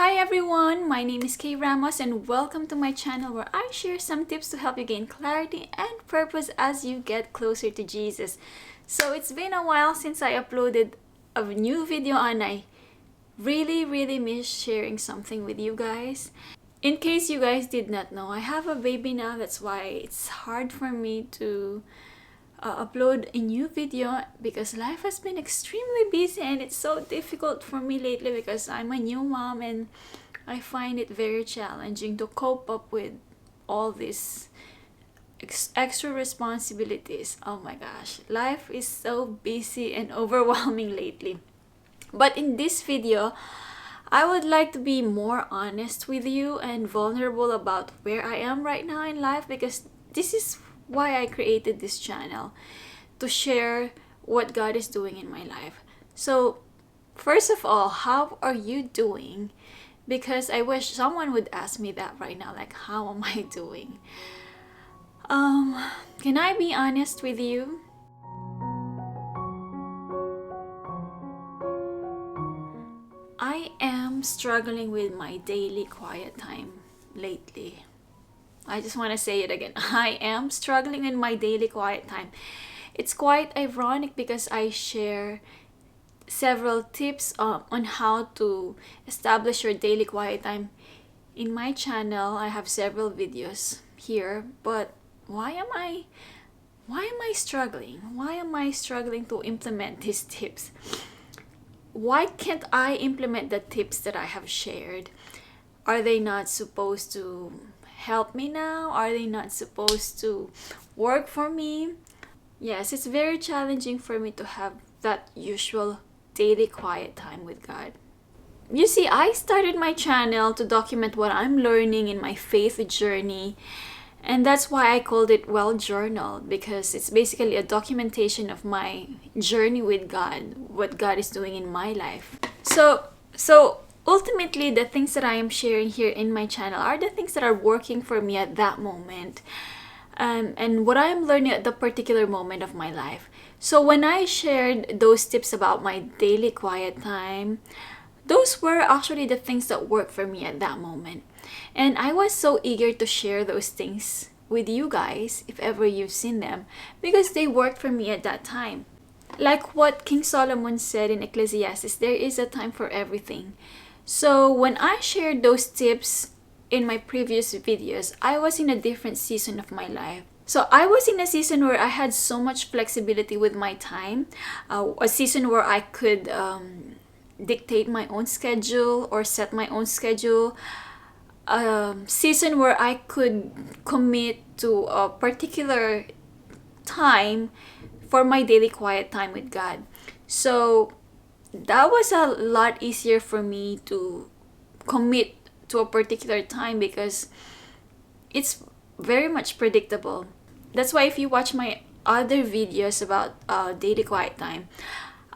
Hi everyone, my name is Kaye Ramos and welcome to my channel where I share some tips to help you gain clarity and purpose as you get closer to Jesus. So it's been a while since I uploaded a new video and I really miss sharing something with you guys. In case you guys did not know, I have a baby now. That's why it's hard for me to upload a new video because life has been extremely busy and it's so difficult for me lately because I'm a new mom and I find it very challenging to cope up with all these extra responsibilities. Oh my gosh, life is so busy and overwhelming lately. But in this video, I would like to be more honest with you and vulnerable about where I am right now in life because this is why I created this channel, to share what God is doing in my life. So, first of all, how are you doing? Because I wish someone would ask me that right now, like, how am I doing? Can I be honest with you? I am struggling with my daily quiet time lately. I just want to say it again. I am struggling in my daily quiet time. It's quite ironic because I share several tips on how to establish your daily quiet time in my channel. I have several videos here, but why am I struggling? Why am I struggling to implement these tips? Why can't I implement the tips that I have shared? Are they not supposed to help me now? Are they not supposed to work for me? Yes, it's very challenging for me to have that usual daily quiet time with God. You see, I started my channel to document what I'm learning in my faith journey, and that's why I called it Well Journal, because it's basically a documentation of my journey with God, what God is doing in my life. So ultimately, the things that I am sharing here in my channel are the things that are working for me at that moment, and what I am learning at the particular moment of my life. So when I shared those tips about my daily quiet time, those were actually the things that worked for me at that moment. And I was so eager to share those things with you guys, if ever you've seen them, because they worked for me at that time. Like what King Solomon said in Ecclesiastes, there is a time for everything. So when I shared those tips in my previous videos, I was in a different season of my life. So I was in a season where I had so much flexibility with my time, a season where I could dictate my own schedule or set my own schedule, a season where I could commit to a particular time for my daily quiet time with God. So that was a lot easier for me to commit to a particular time because it's very much predictable. That's why if you watch my other videos about daily quiet time,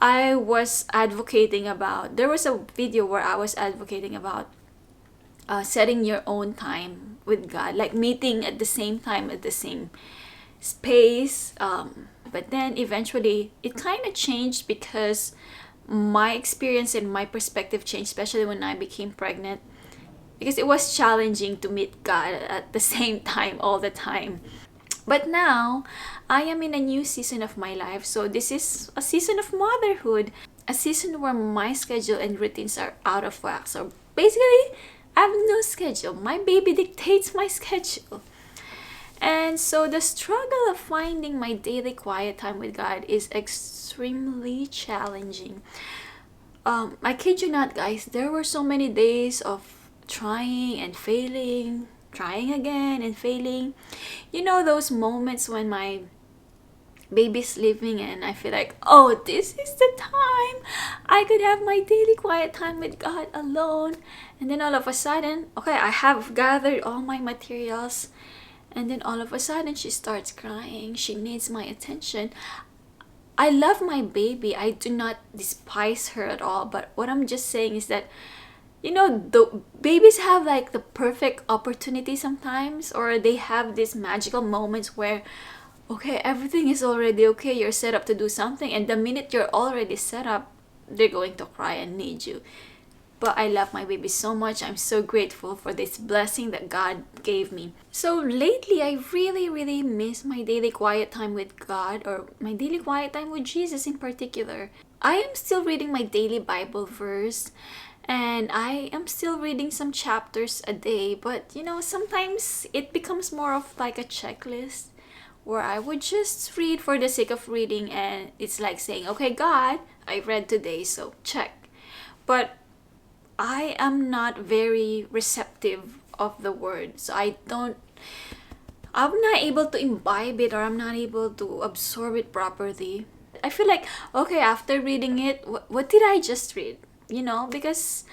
I was advocating about, there was a video where I was advocating about setting your own time with God, like meeting at the same time at the same space. But then eventually it kind of changed because my experience and my perspective changed, especially when I became pregnant, because it was challenging to meet God at the same time all the time. But now I am in a new season of my life, so this is a season of motherhood, a season where my schedule and routines are out of whack. So basically, I have no schedule. My baby dictates my schedule. And so the struggle of finding my daily quiet time with God is extremely challenging. I kid you not, guys, there were so many days of trying and failing, trying again and failing. You know those moments when my baby's sleeping and I feel like, oh, this is the time I could have my daily quiet time with God alone. And then all of a sudden, okay, I have gathered all my materials, and then all of a sudden she starts crying. She needs my attention. I love my baby. I do not despise her at all. But what I'm just saying is that, you know, the babies have like the perfect opportunity sometimes, or they have these magical moments where, okay, everything is already okay. You're set up to do something. And the minute you're already set up, they're going to cry and need you. but I love my baby so much. I'm so grateful for this blessing that God gave me. So lately, I really miss my daily quiet time with God, or my daily quiet time with Jesus in particular. I am still reading my daily Bible verse, and I am still reading some chapters a day, but sometimes it becomes more of like a checklist where I would just read for the sake of reading, and it's like saying, okay, God, I read today, so check. But I am not very receptive of the word, so I'm not able to imbibe it, or I'm not able to absorb it properly. I feel like, okay, after reading it, what did I just read? Because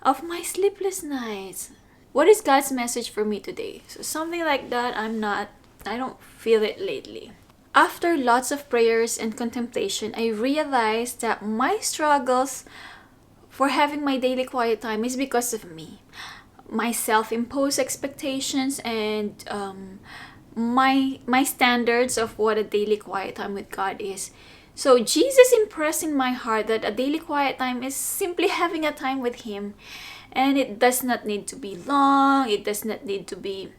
of my sleepless nights. What is God's message for me today? So something like that, I don't feel it lately. After lots of prayers and contemplation, I realized that my struggles for having my daily quiet time is because of me. My self-imposed expectations and my standards of what a daily quiet time with God is. So Jesus impressed in my heart that a daily quiet time is simply having a time with Him. And it does not need to be long, it does not need to be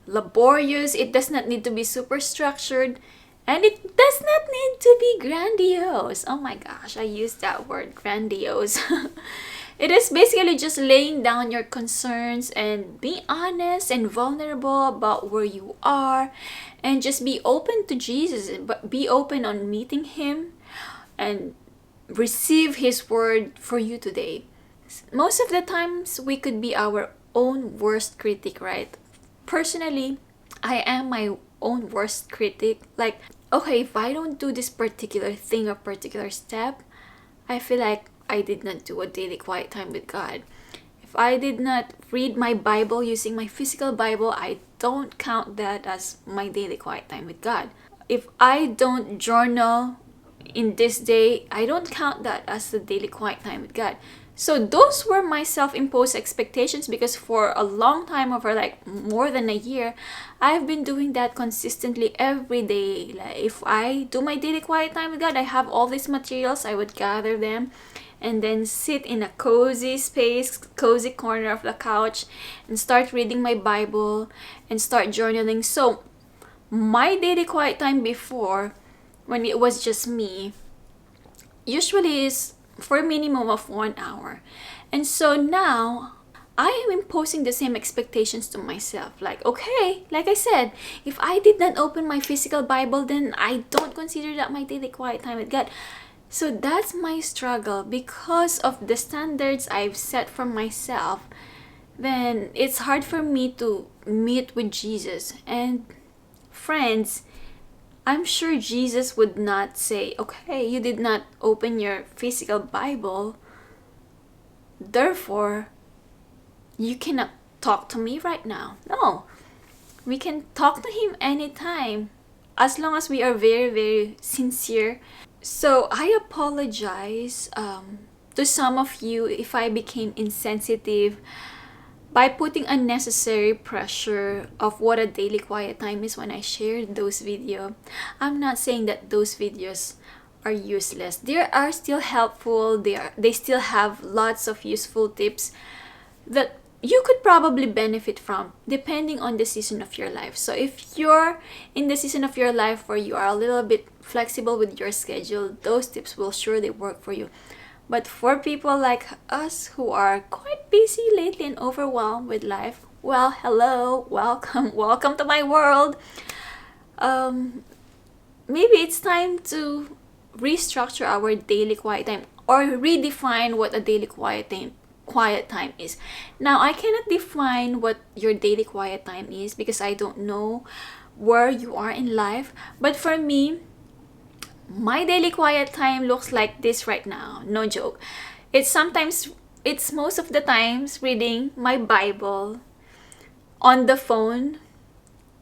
laborious, it does not need to be super structured, and it does not need to be grandiose. Oh my gosh, I used that word, grandiose. It is basically just laying down your concerns and be honest and vulnerable about where you are, and just be open to Jesus, but be open on meeting Him and receive His word for you today. Most of the times we could be our own worst critic, right? Personally, I am my own worst critic. Like, okay, if I don't do this particular thing or particular step, I feel like I did not do a daily quiet time with God. If I did not read my Bible using my physical Bible, I don't count that as my daily quiet time with God. If I don't journal in this day, I don't count that as the daily quiet time with God. So those were my self-imposed expectations, because for a long time, over like more than a year, I've been doing that consistently every day. Like, if I do my daily quiet time with God, I have all these materials, I would gather them and then sit in a cozy space, cozy corner of the couch, and start reading my Bible and start journaling. So my daily quiet time before, when it was just me, usually is for a minimum of 1 hour. And so now I am imposing the same expectations to myself. Like, okay, like I said, if I did not open my physical Bible, then I don't consider that my daily quiet time with God. So that's my struggle. Because of the standards I've set for myself, then it's hard for me to meet with Jesus. And friends, I'm sure Jesus would not say, okay, you did not open your physical Bible, therefore, you cannot talk to me right now. No, we can talk to Him anytime, as long as we are very sincere. So I apologize to some of you if I became insensitive by putting unnecessary pressure of what a daily quiet time is when I shared those videos. I'm not saying that those videos are useless. They are still helpful. They still have lots of useful tips that you could probably benefit from depending on the season of your life. So if you're in the season of your life where you are a little bit flexible with your schedule, those tips will surely work for you. But for people like us who are quite busy lately and overwhelmed with life, well, hello, welcome to my world. Maybe it's time to restructure our daily quiet time, or redefine what a daily quiet time is. Now, I cannot define what your daily quiet time is because I don't know where you are in life. But for me, my daily quiet time looks like this right now. No joke. It's most of the times reading my Bible on the phone,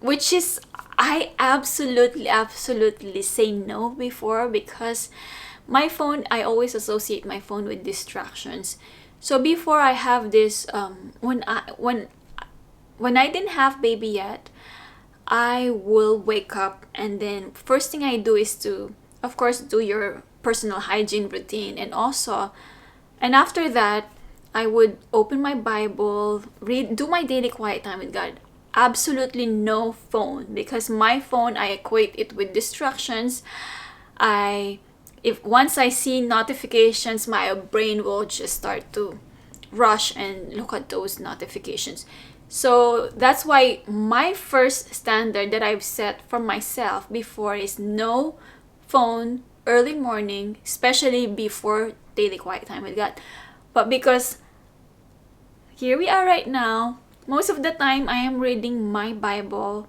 which is, I absolutely say no before, because my phone, I always associate my phone with distractions. So before, I have this when I didn't have baby yet, I will wake up, and then first thing I do is to, of course, do your personal hygiene routine, and after that, I would open my Bible, do my daily quiet time with God. Absolutely no phone, because my phone, I equate it with distractions. If once I see notifications, my brain will just start to rush and look at those notifications. So that's why my first standard that I've set for myself before is no phone early morning, especially before daily quiet time with God. But because here we are right now, most of the time I am reading my Bible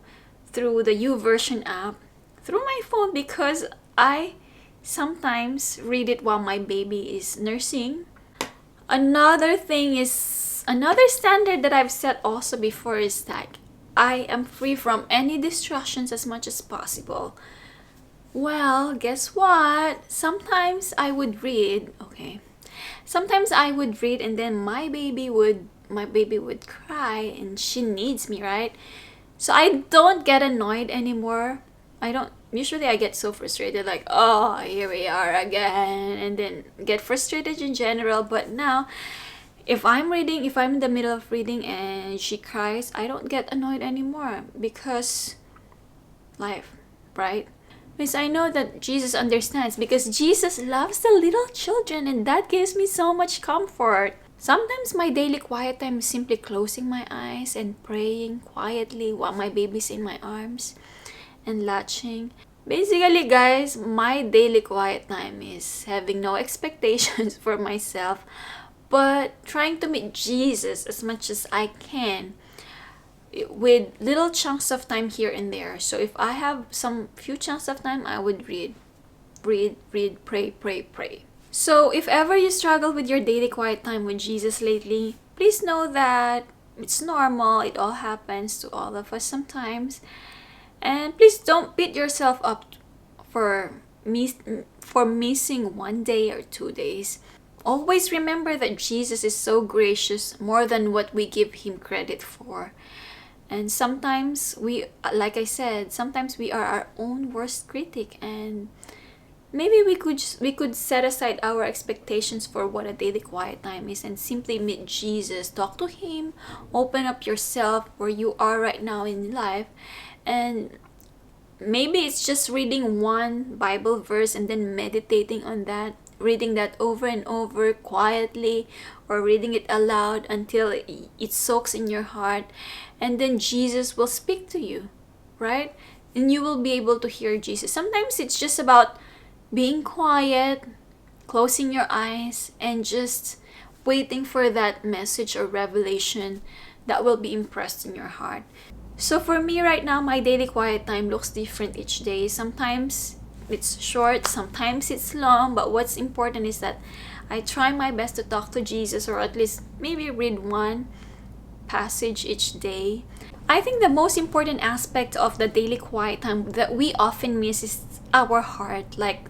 through the YouVersion app through my phone, because I sometimes read it while my baby is nursing. Another standard that I've set also before is that I am free from any distractions as much as possible. Well, guess what? Sometimes I would read, and then my baby would cry and she needs me, right? So I don't get annoyed anymore. Usually I get so frustrated, like, oh, here we are again, and then get frustrated in general. But now, if I'm in the middle of reading and she cries, I don't get annoyed anymore, because life, right? Because I know that Jesus understands, because Jesus loves the little children, and that gives me so much comfort. Sometimes my daily quiet time is simply closing my eyes and praying quietly while my baby's in my arms and latching. Basically, guys, my daily quiet time is having no expectations for myself, but trying to meet Jesus as much as I can, with little chunks of time here and there. So if I have some few chunks of time, I would read, pray. So if ever you struggle with your daily quiet time with Jesus lately, please know that it's normal. It all happens to all of us sometimes. And please don't beat yourself up for missing 1 day or 2 days. Always remember that Jesus is so gracious, more than what we give him credit for. And sometimes like I said, sometimes we are our own worst critic, and maybe we could set aside our expectations for what a daily quiet time is and simply meet Jesus, talk to him, open up yourself where you are right now in life. And maybe it's just reading one Bible verse and then meditating on that, reading that over and over quietly, or reading it aloud until it soaks in your heart, and then Jesus will speak to you, right? And you will be able to hear Jesus. Sometimes it's just about being quiet, closing your eyes, and just waiting for that message or revelation that will be impressed in your heart. So for me right now, my daily quiet time looks different each day. Sometimes it's short, sometimes it's long, but what's important is that I try my best to talk to Jesus, or at least maybe read one passage each day. I think the most important aspect of the daily quiet time that we often miss is our heart. Like,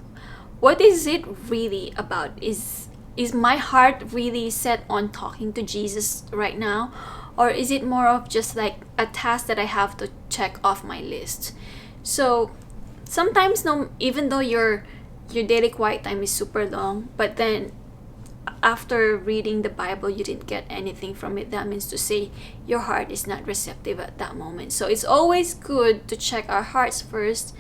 what is it really about? Is my heart really set on talking to Jesus right now? Or is it more of just like a task that I have to check off my list? So sometimes, even though your daily quiet time is super long, but then after reading the Bible you didn't get anything from it, that means to say your heart is not receptive at that moment. So it's always good to check our hearts first,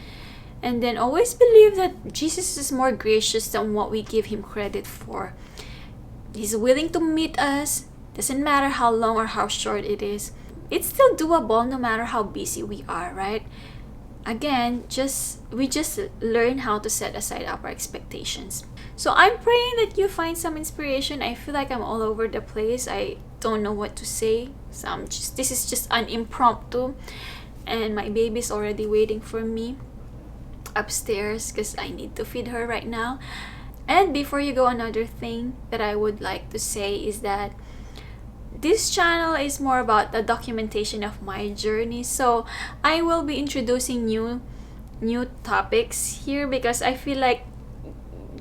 and then always believe that Jesus is more gracious than what we give him credit for. He's willing to meet us. Doesn't matter how long or how short it is. It's still doable no matter how busy we are, right? Again, we just learn how to set aside our expectations. So I'm praying that you find some inspiration. I feel like I'm all over the place. I don't know what to say. So this is just an impromptu, and my baby's already waiting for me upstairs because I need to feed her right now. And before you go, another thing that I would like to say is that this channel is more about the documentation of my journey. So I will be introducing new topics here, because I feel like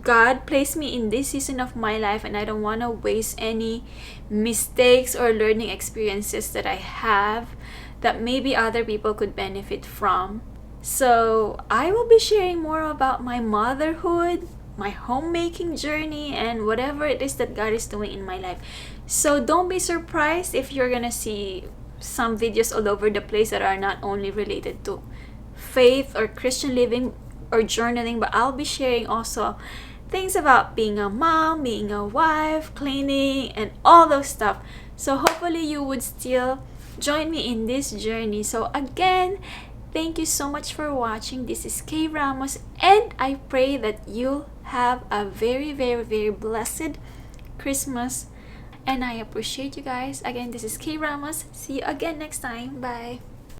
God placed me in this season of my life, and I don't want to waste any mistakes or learning experiences that I have that maybe other people could benefit from. So I will be sharing more about my motherhood, my homemaking journey, and whatever it is that God is doing in my life. So don't be surprised if you're gonna see some videos all over the place that are not only related to faith or Christian living or journaling, but I'll be sharing also things about being a mom, being a wife, cleaning, and all those stuff. So hopefully you would still join me in this journey. So again, thank you so much for watching. This is Kaye Ramos, and I pray that you'll have a very, very, very blessed Christmas. And I appreciate you guys. Again, this is Kaye Ramos. See you again next time. Bye.